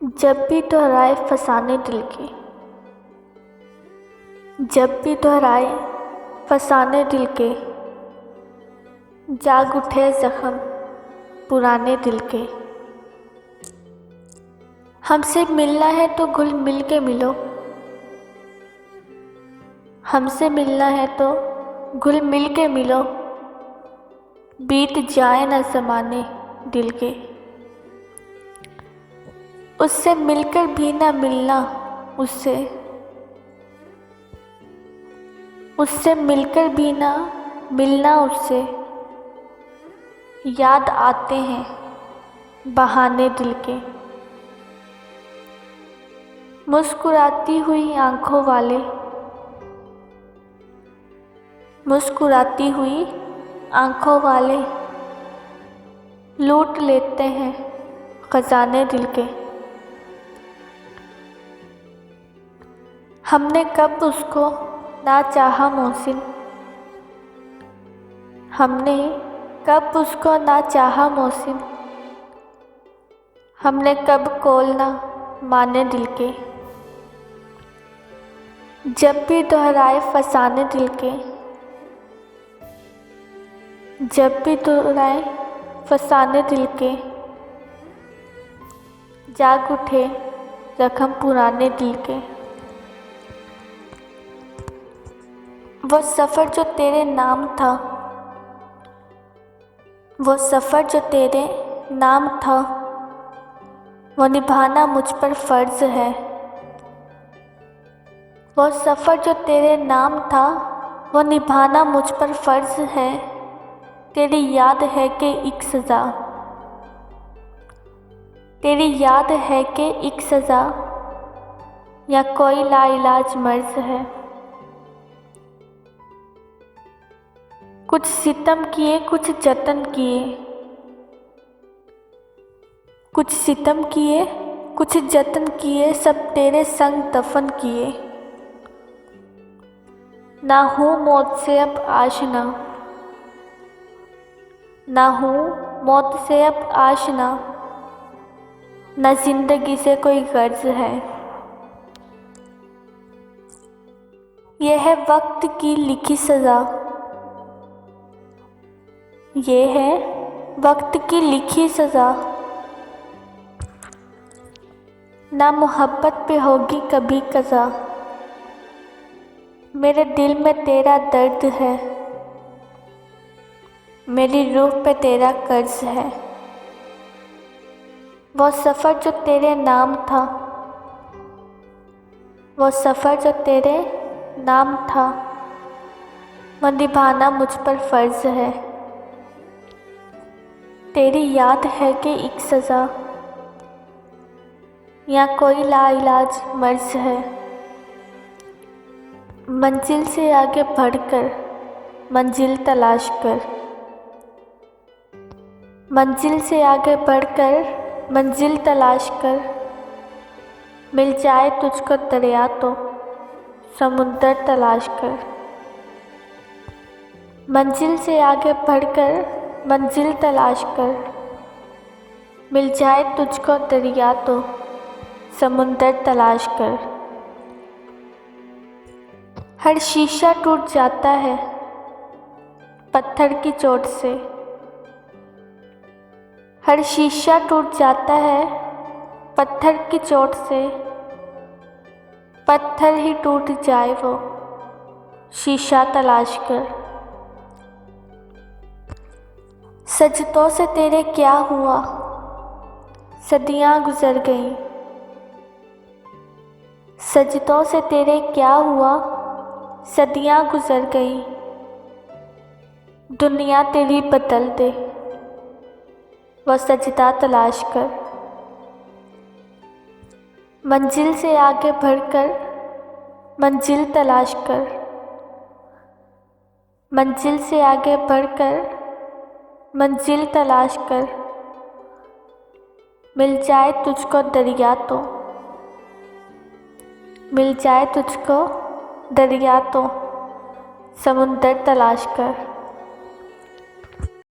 जब भी दोहराए फसाने दिल के, जब भी दोहराए फसाने दिल के, जाग उठे जख्म पुराने दिल के। हमसे मिलना है तो घुल मिल के मिलो, हमसे मिलना है तो घुल मिल के मिलो। बीत जाए न ज़माने दिल के, उससे मिलकर भी ना मिलना, उससे मिलकर भी ना मिलना उससे। याद आते हैं बहाने दिल के, मुस्कुराती हुई आँखों वाले, मुस्कुराती हुई आँखों वाले लूट लेते हैं खजाने दिल के। हमने कब उसको ना चाहा मोहसिन, हमने कब उसको ना चाहा मोहसिन। हमने कब कौल ना माने दिल के, जब भी दोहराए फसाने दिल के, जब भी दोहराए फसाने दिल के। जाग उठे जख्म पुराने दिल के। वो सफ़र जो तेरे नाम था, वो सफ़र जो तेरे नाम था, वो निभाना मुझ पर फ़र्ज़ है। वो सफ़र जो तेरे नाम था, वो निभाना मुझ पर फ़र्ज़ है। तेरी याद है कि एक सज़ा, तेरी याद है कि एक सज़ा, या कोई लाइलाज मर्ज़ है। कुछ सितम किए कुछ जतन किए, कुछ सितम किए कुछ जतन किए, सब तेरे संग दफन किए। ना हूँ मौत से अब आशना, ना हूँ मौत से अब आशना, न जिंदगी से कोई गर्ज है। यह है वक्त की लिखी सज़ा, ये है वक्त की लिखी सज़ा। ना मोहब्बत पे होगी कभी क़ज़ा, मेरे दिल में तेरा दर्द है, मेरी रूह पे तेरा कर्ज है। वो सफ़र जो तेरे नाम था, वो सफ़र जो तेरे नाम था, वो निभाना मुझ पर फ़र्ज़ है। तेरी याद है कि एक सज़ा, या कोई लाइलाज मर्ज़ है। मंजिल से आगे बढ़कर मंजिल तलाश कर, मंजिल से आगे बढ़कर मंजिल तलाश कर। मिल जाए तुझको दरिया तो समुंदर तलाश कर। मंजिल से आगे बढ़कर मंजिल तलाश कर। मिल जाए तुझको दरिया तो समुंदर तलाश कर। हर शीशा टूट जाता है पत्थर की चोट से, हर शीशा टूट जाता है पत्थर की चोट से। पत्थर ही टूट जाए वो शीशा तलाश कर। सजदों से तेरे क्या हुआ, सदियाँ गुजर गईं। सजदों से तेरे क्या हुआ, सदियाँ गुजर गईं। दुनिया तेरी बदल दे वो सजदा तलाश कर। मंजिल से आगे बढ़कर मंजिल तलाश कर। मंजिल से आगे बढ़कर मंजिल तलाश कर। मिल जाए तुझको दरिया तो, मिल जाए तुझको दरिया तो समुंदर तलाश कर।